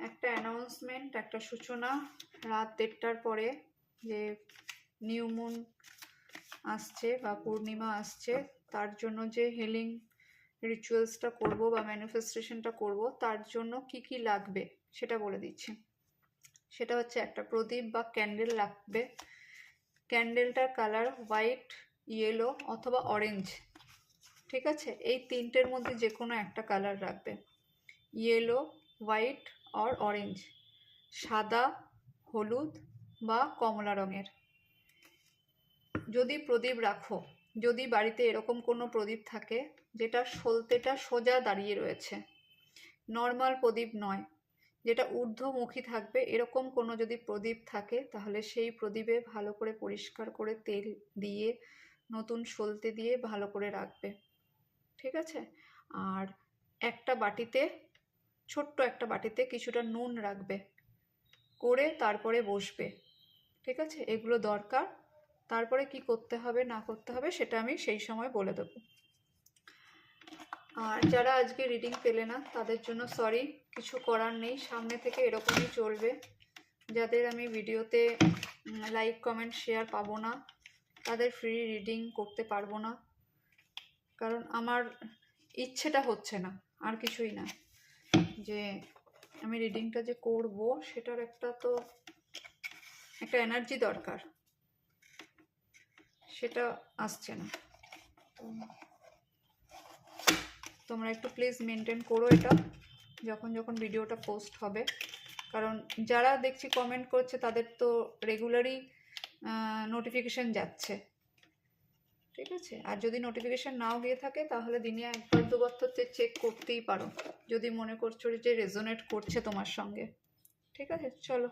একটা অ্যানাউন্সমেন্ট, একটা সূচনা রাত 1:30টার পরে যে নিউ মুন আসছে বা পূর্ণিমা আসছে, তার জন্য যে হিলিং রিচুয়ালসটা করব বা ম্যানিফেস্টেশনটা করব, তার জন্য কি কি লাগবে সেটা বলে দিচ্ছি। সেটা হচ্ছে একটা প্রদীপ বা ক্যান্ডেল লাগবে। ক্যান্ডেলটার কালার হোয়াইট, ইয়েলো অথবা অরেঞ্জ, ঠিক আছে? এই তিনটের মধ্যে যে কোনো একটা কালার রাখবে, ইয়েলো, হোয়াইট আর অরেঞ্জ। সাদা, হলুদ বা কমলা রঙের। যদি প্রদীপ রাখো, যদি বাড়িতে এরকম কোনো প্রদীপ থাকে যেটা সলতেটা সোজা দাঁড়িয়ে রয়েছে, নর্মাল প্রদীপ নয়, যেটা ঊর্ধ্বমুখী থাকবে, এরকম কোনো যদি প্রদীপ থাকে, তাহলে সেই প্রদীপে ভালো করে পরিষ্কার করে তেল দিয়ে নতুন সলতে দিয়ে ভালো করে রাখবে, ঠিক আছে? আর একটা বাটিতে, ছোট্ট একটা বাটিতে কিছুটা নুন রাখবে, করে তারপরে বসবে, ঠিক আছে? এগুলো দরকার। তারপরে কি করতে হবে না করতে হবে সেটা আমি সেই সময় বলে দেবো। আর যারা আজকে রিডিং পেলে না তাদের জন্য সরি, কিছু করার নেই, সামনে থেকে এরকমই চলবে। যাদের আমি ভিডিওতে লাইক কমেন্ট শেয়ার পাবো না, তাদের ফ্রি রিডিং করতে পারবো না, কারণ আমার ইচ্ছেটা হচ্ছে না, আর কিছুই না। যে আমি রিডিংটা যে করব সেটার একটা এনার্জি দরকার, সেটা আসছে না। তোমরা একটু প্লিজ মেনটেন করো এটা যখন ভিডিওটা পোস্ট হবে, কারণ যারা দেখছি কমেন্ট করছে তাদের তো রেগুলারই নোটিফিকেশান যাচ্ছে, ঠিক আছে? আর যদি নোটিফিকেশান নাও গিয়ে থাকে তাহলে দিনে একবার দুবার তো চেক করতেই পারো, যদি মনে করছো যে রেজোনেট করছে তোমার সঙ্গে, ঠিক আছে? চলো।